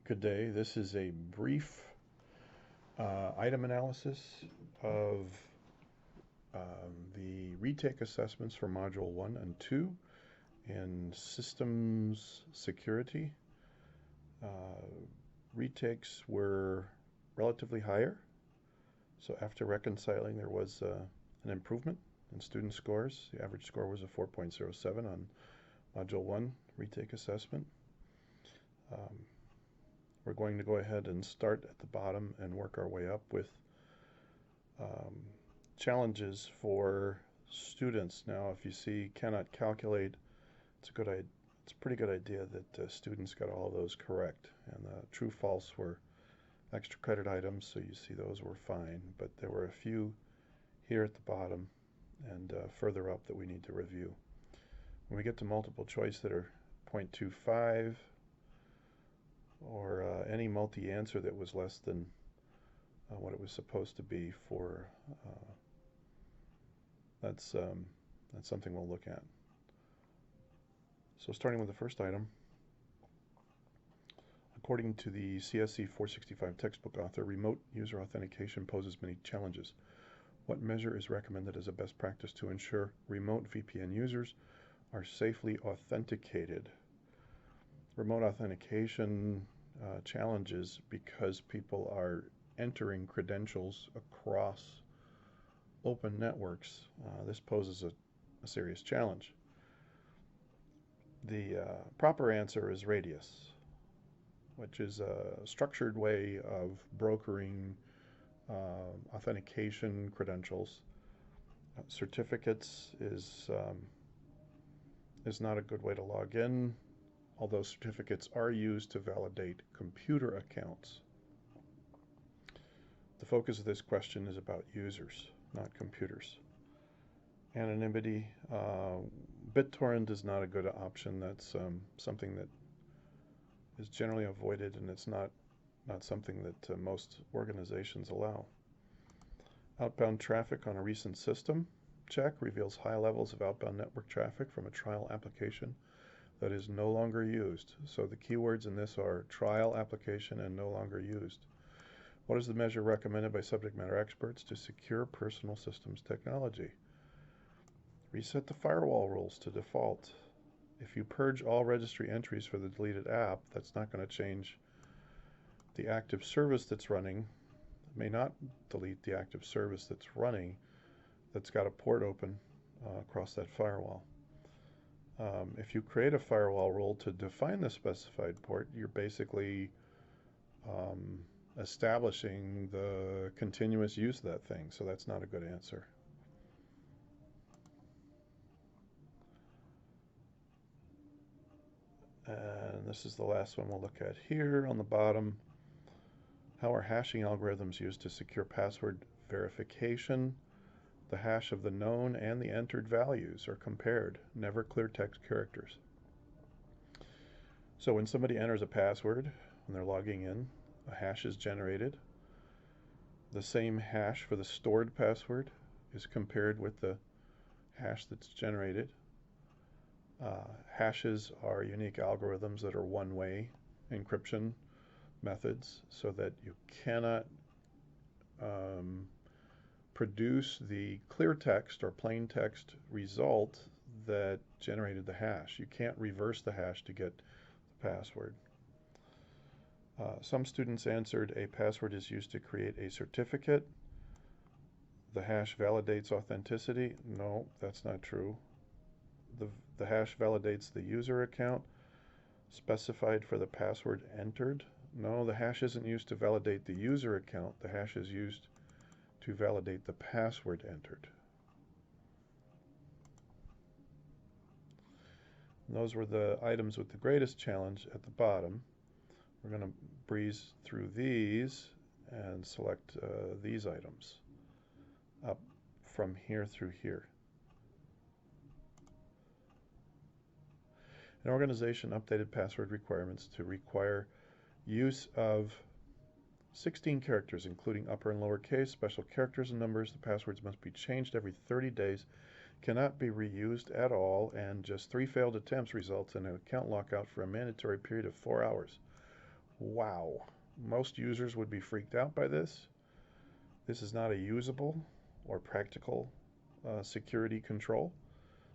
Good day. This is a brief item analysis of the retake assessments for Module 1 and 2 in Systems Security. Retakes were relatively higher, so after reconciling there was an improvement in student scores. The average score was a 4.07 on Module 1 retake assessment. We're going to go ahead and start at the bottom and work our way up with challenges for students. Now, if you see cannot calculate, it's a pretty good idea that students got all of those correct. And the true false were extra credit items, so you see those were fine. But there were a few here at the bottom and further up that we need to review. When we get to multiple choice that are 0.25, or any multi-answer that was less than what it was supposed to be for, that's something we'll look at. So starting with the first item, according to the CSC-465 textbook author, remote user authentication poses many challenges. What measure is recommended as a best practice to ensure remote VPN users are safely authenticated? Remote authentication challenges because people are entering credentials across open networks. This poses a serious challenge. The proper answer is radius, which is a structured way of brokering authentication credentials. Certificates is not a good way to log in, although certificates are used to validate computer accounts. The focus of this question is about users, not computers. Anonymity, BitTorrent is not a good option. That's something that is generally avoided, and it's not something that most organizations allow. Outbound traffic on a recent system check reveals high levels of outbound network traffic from a trial application that is no longer used. So the keywords in this are trial application and no longer used. What is the measure recommended by subject matter experts to secure personal systems technology? Reset the firewall rules to default. If you purge all registry entries for the deleted app, that's not going to change the active service that's running. It may not delete the active service that's running that's got a port open across that firewall. If you create a firewall rule to define the specified port, you're basically establishing the continuous use of that thing, so that's not a good answer. And this is the last one we'll look at here on the bottom. How are hashing algorithms used to secure password verification? The hash of the known and the entered values are compared, never clear text characters. So when somebody enters a password, when they're logging in, a hash is generated. The same hash for the stored password is compared with the hash that's generated. Hashes are unique algorithms that are one-way encryption methods, so that you cannot produce the clear text or plain text result that generated the hash. You can't reverse the hash to get the password. Some students answered a password is used to create a certificate. The hash validates authenticity. No, that's not true. The hash validates the user account specified for the password entered. No, the hash isn't used to validate the user account. The hash is used to validate the password entered. And those were the items with the greatest challenge at the bottom. We're going to breeze through these and select these items up from here through here. An organization updated password requirements to require use of 16 characters, including upper and lower case, special characters and numbers. The passwords must be changed every 30 days, cannot be reused at all, and just 3 failed attempts results in an account lockout for a mandatory period of 4 hours. Wow. Most users would be freaked out by this. This is not a usable or practical security control.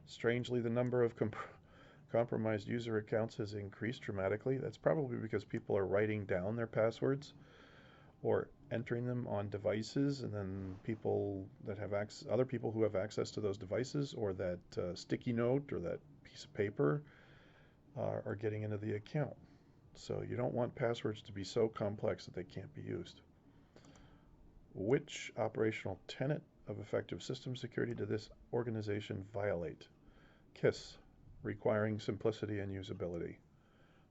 Strangely, the number of compromised user accounts has increased dramatically. That's probably because people are writing down their passwords or entering them on devices, and then people that have other people who have access to those devices or that sticky note or that piece of paper are getting into the account. So you don't want passwords to be so complex that they can't be used. Which operational tenet of effective system security did this organization violate? KISS, requiring simplicity and usability.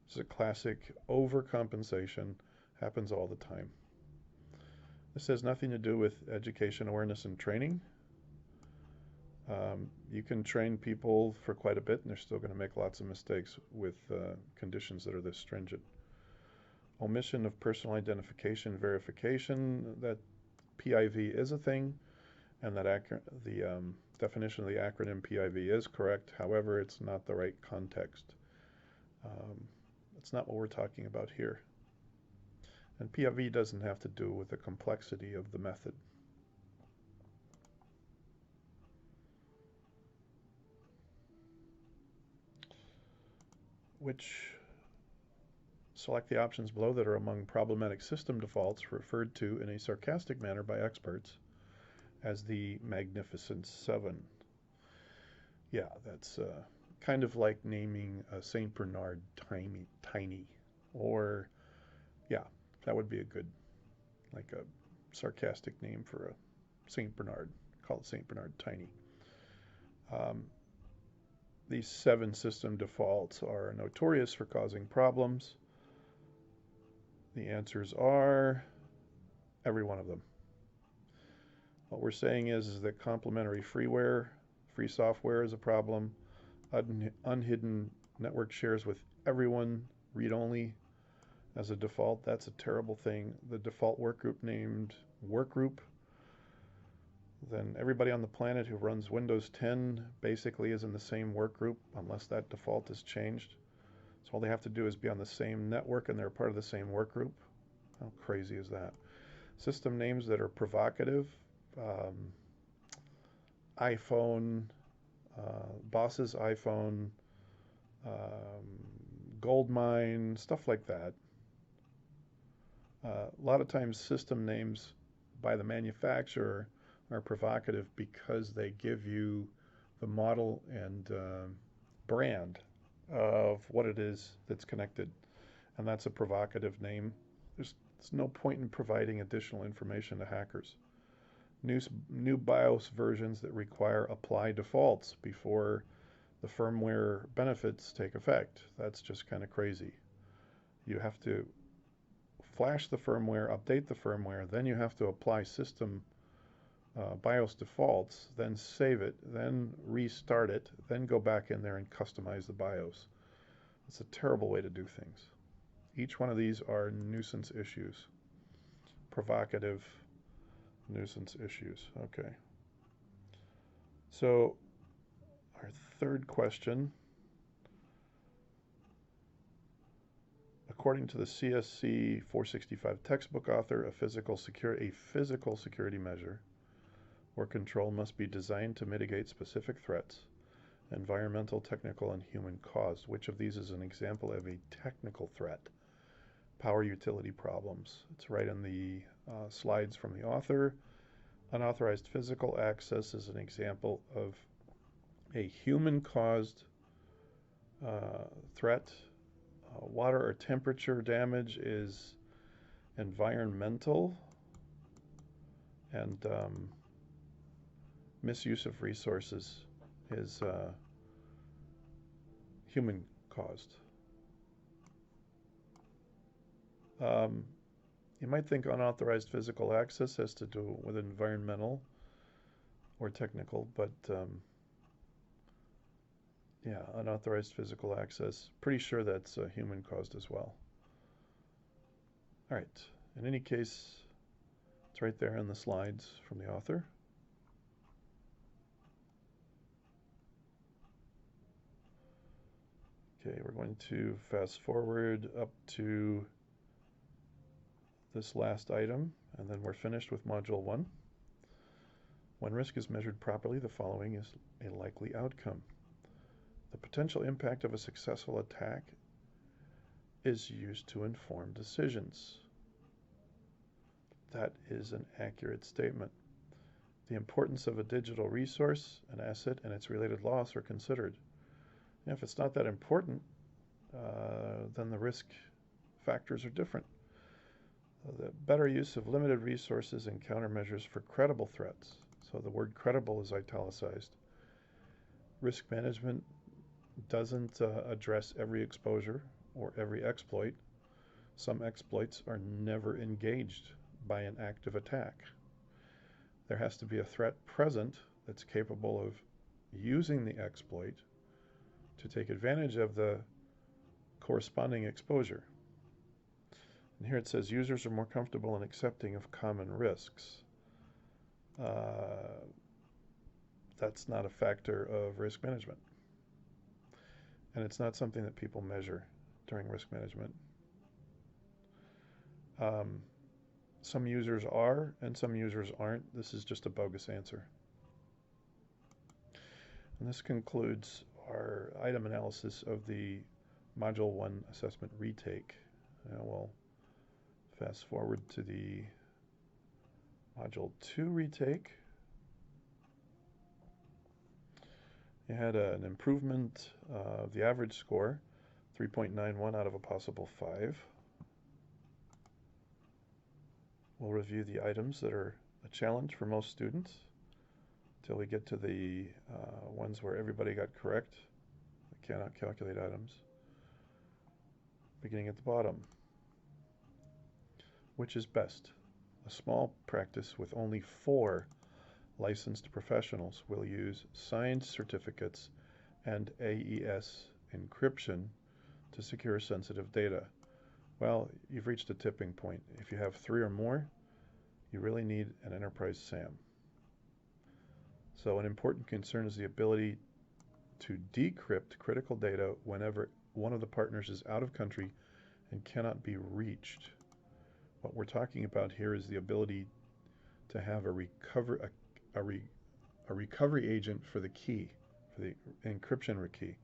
This is a classic overcompensation, happens all the time. This has nothing to do with education, awareness, and training. You can train people for quite a bit, and they're still going to make lots of mistakes with conditions that are this stringent. Omission of personal identification verification, that PIV is a thing, and that the definition of the acronym PIV is correct. However, it's not the right context. It's not what we're talking about here. And PIV doesn't have to do with the complexity of the method. Select the options below that are among problematic system defaults referred to in a sarcastic manner by experts as the Magnificent Seven. Yeah, that's kind of like naming a St. Bernard tiny. Or, yeah, that would be a good, like a sarcastic name for a St. Bernard. Call it St. Bernard tiny. These 7 system defaults are notorious for causing problems. The answers are every one of them. What we're saying is that complementary freeware, free software is a problem. Unhidden network shares with everyone, read-only as a default, that's a terrible thing. The default workgroup named workgroup, then everybody on the planet who runs Windows 10 basically is in the same workgroup unless that default is changed. So all they have to do is be on the same network and they're part of the same workgroup. How crazy is that? System names that are provocative, iPhone, boss's iPhone, goldmine, stuff like that. A lot of times system names by the manufacturer are provocative because they give you the model and brand of what it is that's connected. And that's a provocative name. There's no point in providing additional information to hackers. New BIOS versions that require apply defaults before the firmware benefits take effect. That's just kind of crazy. You have to flash the firmware, update the firmware, then you have to apply system BIOS defaults, then save it, then restart it, then go back in there and customize the BIOS. It's a terrible way to do things. Each one of these are nuisance issues. Provocative nuisance issues. Okay. So our third question, according to the CSC-465 textbook author, a physical security measure or control must be designed to mitigate specific threats, environmental, technical, and human caused. Which of these is an example of a technical threat? Power utility problems. It's right in the slides from the author. Unauthorized physical access is an example of a human-caused threat. Water or temperature damage is environmental, and misuse of resources is human-caused. You might think unauthorized physical access has to do with environmental or technical, but yeah, unauthorized physical access, pretty sure that's human-caused as well. All right, in any case, it's right there in the slides from the author. Okay, we're going to fast forward up to this last item, and then we're finished with Module 1. When risk is measured properly, the following is a likely outcome. The potential impact of a successful attack is used to inform decisions. That is an accurate statement. The importance of a digital resource, an asset, and its related loss are considered. And if it's not that important, then the risk factors are different. The better use of limited resources and countermeasures for credible threats. So the word credible is italicized. Risk management doesn't address every exposure or every exploit. Some exploits are never engaged by an active attack. There has to be a threat present that's capable of using the exploit to take advantage of the corresponding exposure. And here it says users are more comfortable and accepting of common risks. That's not a factor of risk management. And it's not something that people measure during risk management. Some users are and some users aren't. This is just a bogus answer. And this concludes our item analysis of the Module 1 assessment retake. Now we'll fast forward to the Module 2 retake. You had an improvement of the average score, 3.91 out of a possible 5. We'll review the items that are a challenge for most students until we get to the ones where everybody got correct. We cannot calculate items. Beginning at the bottom. Which is best? A small practice with only 4 licensed professionals will use signed certificates and AES encryption to secure sensitive data. Well, you've reached a tipping point. If you have 3 or more, you really need an enterprise SAM. So an important concern is the ability to decrypt critical data whenever one of the partners is out of country and cannot be reached. What we're talking about here is the ability to have a recovery agent for the key, for the encryption key.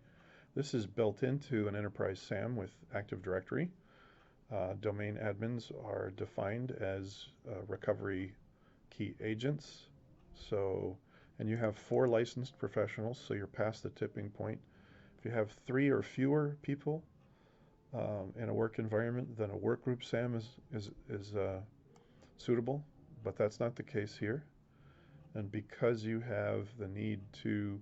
This is built into an enterprise SAM with Active Directory. Domain admins are defined as recovery key agents. So, and you have 4 licensed professionals, so you're past the tipping point. If you have 3 or fewer people in a work environment, then a workgroup SAM is suitable, but that's not the case here. And because you have the need to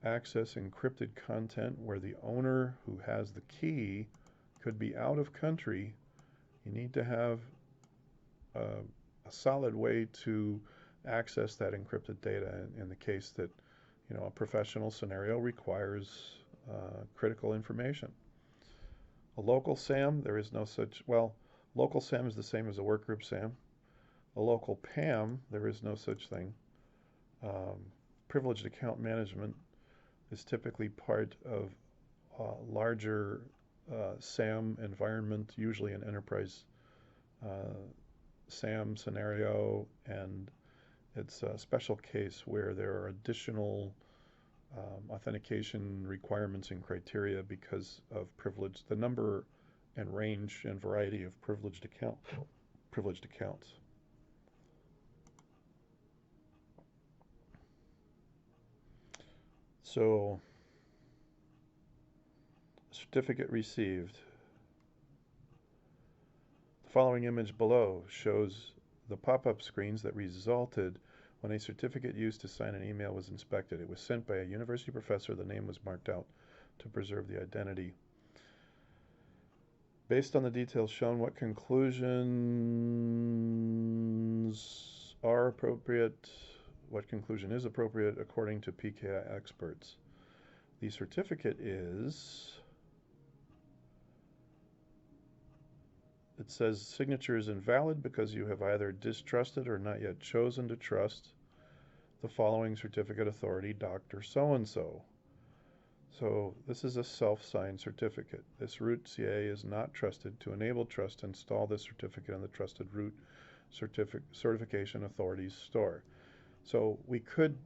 access encrypted content where the owner who has the key could be out of country, you need to have a solid way to access that encrypted data in the case that, you know, a professional scenario requires critical information. A local SAM, there is no such, well, local SAM is the same as a workgroup SAM. A local PAM, there is no such thing. Privileged account management is typically part of larger SAM environment, usually an enterprise SAM scenario, and it's a special case where there are additional authentication requirements and criteria because of privilege, the number and range and variety of privileged accounts. So, certificate received. The following image below shows the pop-up screens that resulted when a certificate used to sign an email was inspected. It was sent by a university professor. The name was marked out to preserve the identity. Based on the details shown, what conclusions are appropriate? What conclusion is appropriate according to PKI experts? The certificate is, it says signature is invalid because you have either distrusted or not yet chosen to trust the following certificate authority, Dr. So-and-so. So this is a self-signed certificate. This root CA is not trusted. To enable trust, install this certificate on the trusted root certification authorities store. So we could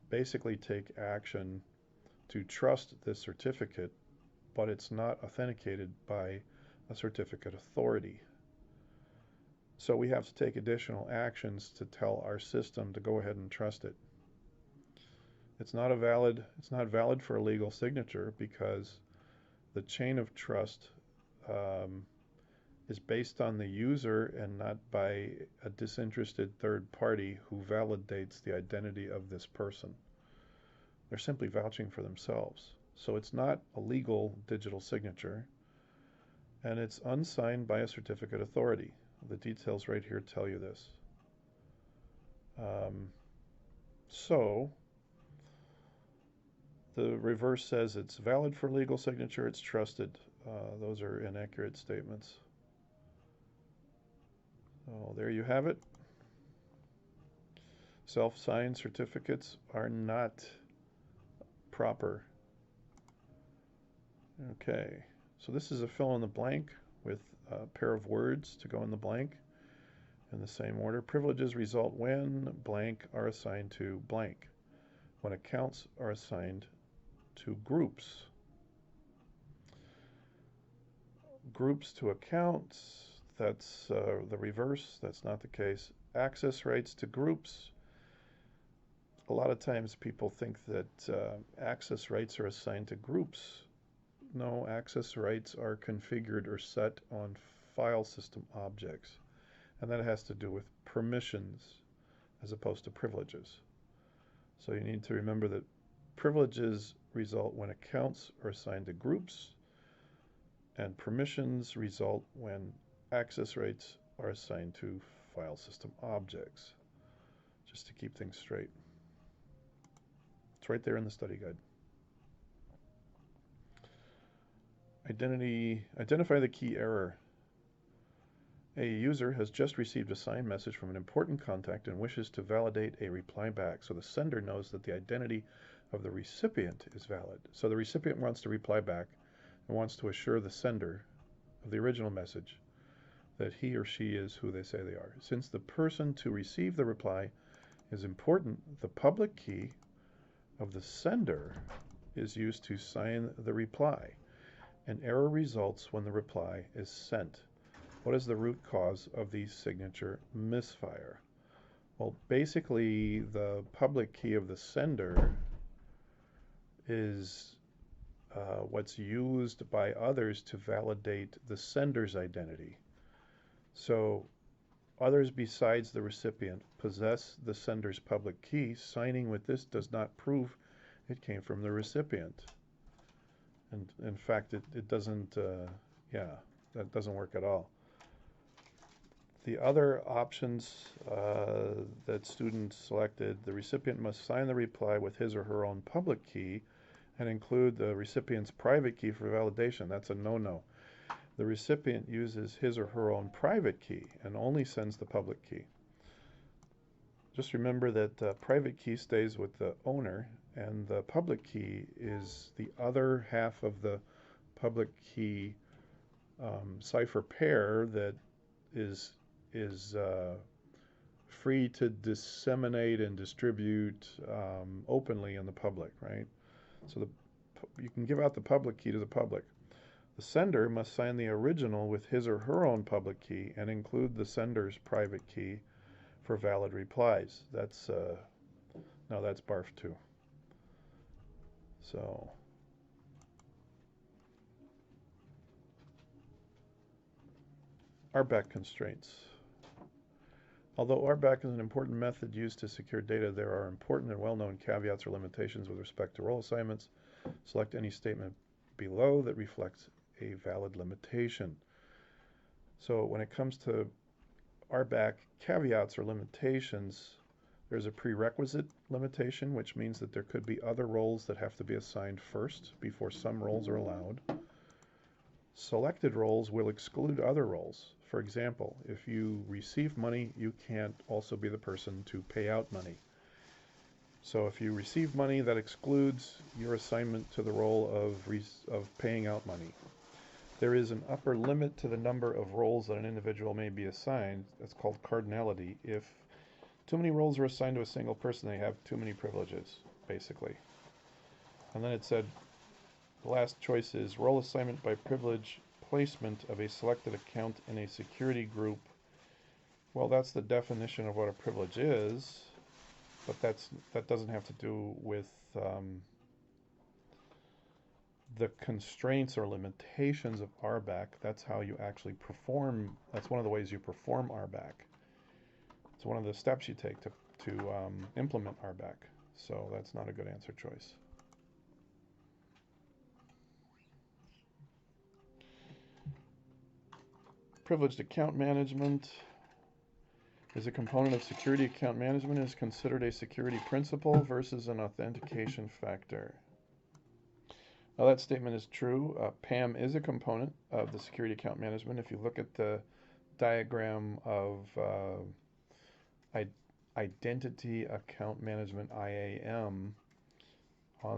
basically take action to trust this certificate, but it's not authenticated by a certificate authority. So we have to take additional actions to tell our system to go ahead and trust it. It's not valid for a legal signature because the chain of trust is based on the user and not by a disinterested third party who validates the identity of this person. They're simply vouching for themselves. So it's not a legal digital signature, and it's unsigned by a certificate authority. The details right here tell you this. So the reverse says it's valid for legal signature, it's trusted. Those are inaccurate statements. So there you have it. Self-signed certificates are not proper. Okay, so this is a fill in the blank with a pair of words to go in the blank in the same order. Privileges result when blank are assigned to blank. When accounts are assigned to groups. Groups to accounts, that's the reverse. That's not the case. Access rights to groups. A lot of times people think that access rights are assigned to groups. No, access rights are configured or set on file system objects. And that has to do with permissions as opposed to privileges. So you need to remember that privileges result when accounts are assigned to groups, and permissions result when access rights are assigned to file system objects. Just to keep things straight. It's right there in the study guide. Identify the key error. A user has just received a signed message from an important contact and wishes to validate a reply back, so the sender knows that the identity of the recipient is valid. So the recipient wants to reply back and wants to assure the sender of the original message that he or she is who they say they are. Since the person to receive the reply is important, the public key of the sender is used to sign the reply. An error results when the reply is sent. What is the root cause of the signature misfire? Well, basically, the public key of the sender is what's used by others to validate the sender's identity. So others besides the recipient possess the sender's public key. Signing with this does not prove it came from the recipient. And in fact, it doesn't, that doesn't work at all. The other options that students selected, the recipient must sign the reply with his or her own public key and include the recipient's private key for validation. That's a no-no. The recipient uses his or her own private key and only sends the public key. Just remember that private key stays with the owner, and the public key is the other half of the public key cipher pair that is free to disseminate and distribute openly in the public, right? So you can give out the public key to the public. The sender must sign the original with his or her own public key and include the sender's private key for valid replies. That's no, that's barf too. So RBAC constraints. Although RBAC is an important method used to secure data, there are important and well-known caveats or limitations with respect to role assignments. Select any statement below that reflects a valid limitation. So when it comes to RBAC caveats or limitations, there's a prerequisite limitation, which means that there could be other roles that have to be assigned first before some roles are allowed. Selected roles will exclude other roles. For example, if you receive money, you can't also be the person to pay out money. So if you receive money, that excludes your assignment to the role of paying out money. There is an upper limit to the number of roles that an individual may be assigned. That's called cardinality. If too many roles are assigned to a single person, they have too many privileges, basically. And then it said, the last choice is role assignment by privilege placement of a selected account in a security group. Well, that's the definition of what a privilege is, but that doesn't have to do with the constraints or limitations of RBAC. That's how you actually perform. That's one of the ways you perform RBAC. It's one of the steps you take to implement RBAC. So that's not a good answer choice. Privileged account management is a component of security. Account management is considered a security principle versus an authentication factor. Now that statement is true. PAM is a component of the security account management. If you look at the diagram of identity account management, IAM,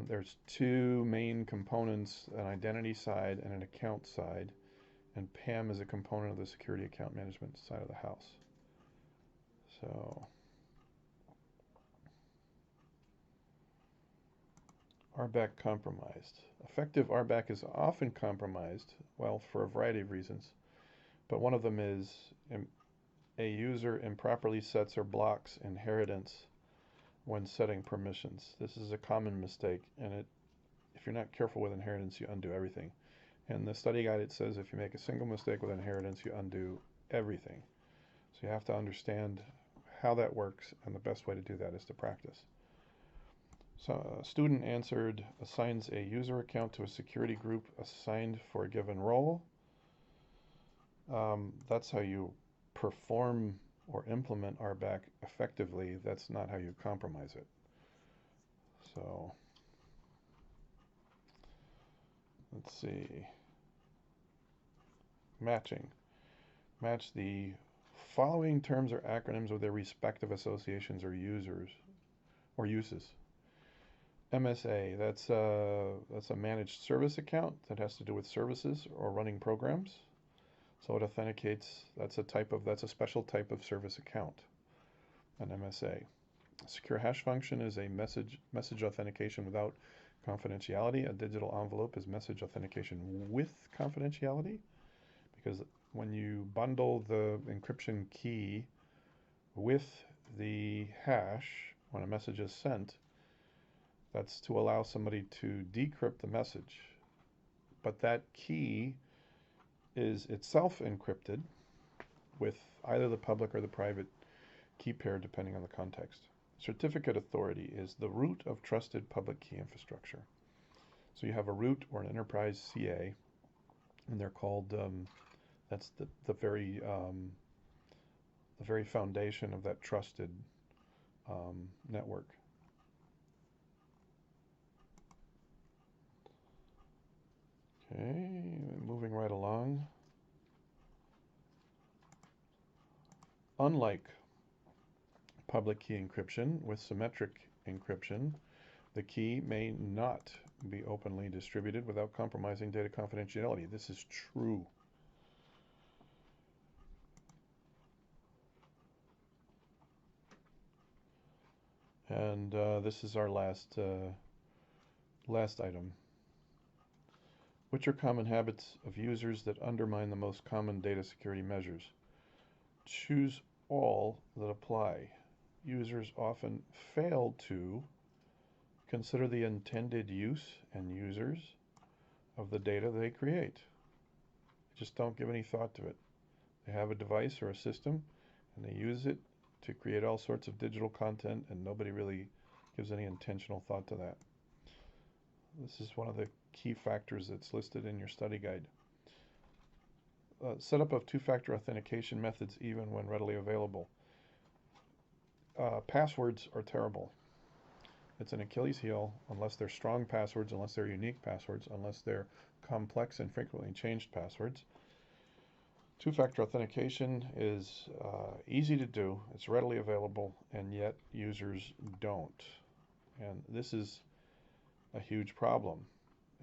there's two main components, an identity side and an account side. And PAM is a component of the security account management side of the house. So RBAC compromised. Effective RBAC is often compromised, well, for a variety of reasons. But one of them is a user improperly sets or blocks inheritance when setting permissions. This is a common mistake, and if you're not careful with inheritance, you undo everything. In the study guide, it says if you make a single mistake with inheritance, you undo everything. So you have to understand how that works, and the best way to do that is to practice. So a student answered, assigns a user account to a security group assigned for a given role. That's how you perform or implement RBAC effectively. That's not how you compromise it. So let's see. Matching. Match the following terms or acronyms with their respective associations or users or uses. MSA, that's a managed service account that has to do with services or running programs. So it authenticates, that's a special type of service account, an MSA. Secure hash function is a message authentication without confidentiality. A digital envelope is message authentication with confidentiality, because when you bundle the encryption key with the hash when a message is sent, that's to allow somebody to decrypt the message. But that key is itself encrypted with either the public or the private key pair, depending on the context. Certificate authority is the root of trusted public key infrastructure. So you have a root or an enterprise CA, and they're called, that's the very foundation of that trusted network. Okay, moving right along. Unlike public key encryption, with symmetric encryption, the key may not be openly distributed without compromising data confidentiality. This is true. And this is our last item. Which are common habits of users that undermine the most common data security measures? Choose all that apply. Users often fail to consider the intended use and users of the data they create. Just don't give any thought to it. They have a device or a system, and they use it to create all sorts of digital content, and nobody really gives any intentional thought to that. This is one of the key factors that's listed in your study guide. Setup of two-factor authentication methods even when readily available. Passwords are terrible. It's an Achilles heel unless they're strong passwords, unless they're unique passwords, unless they're complex and frequently changed passwords. Two-factor authentication is easy to do, it's readily available, and yet users don't. And this is a huge problem.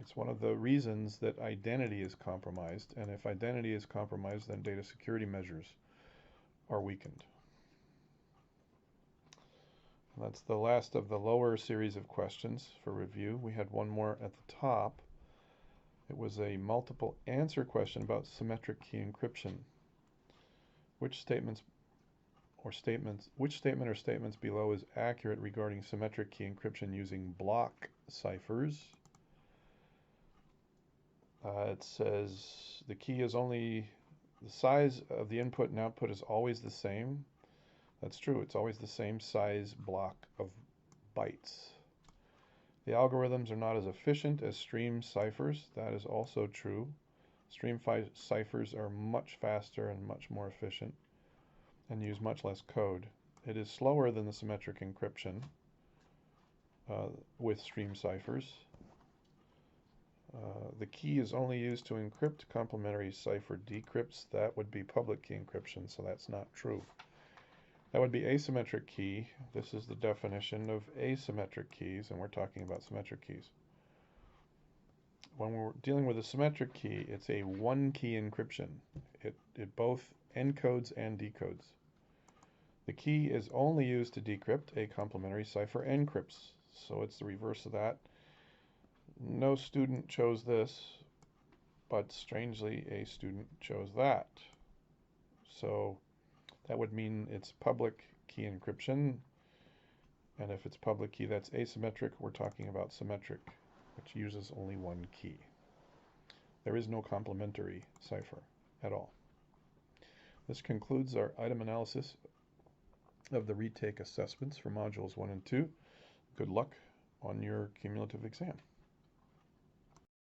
It's one of the reasons that identity is compromised, and if identity is compromised, then data security measures are weakened. And that's the last of the lower series of questions for review. We had one more at the top. It was a multiple answer question about symmetric key encryption. Which statement or statements below is accurate regarding symmetric key encryption using block ciphers? It says the key is only, the size of the input and output is always the same. That's true, it's always the same size block of bytes. The algorithms are not as efficient as stream ciphers. That is also true. Stream ciphers are much faster and much more efficient and use much less code. It is slower than the symmetric encryption with stream ciphers. The key is only used to encrypt. Complementary cipher decrypts. That would be public key encryption, so that's not true. That would be asymmetric key. This is the definition of asymmetric keys, and we're talking about symmetric keys. When we're dealing with a symmetric key, it's a one-key encryption. It both encodes and decodes. The key is only used to decrypt. A complementary cipher encrypts. So it's the reverse of that. No student chose this, but strangely a student chose that. So that would mean it's public key encryption, and if it's public key, that's asymmetric. We're talking about symmetric, which uses only one key. There is no complementary cipher at all. This concludes our item analysis of the retake assessments for modules 1 and 2. Good luck on your cumulative exam.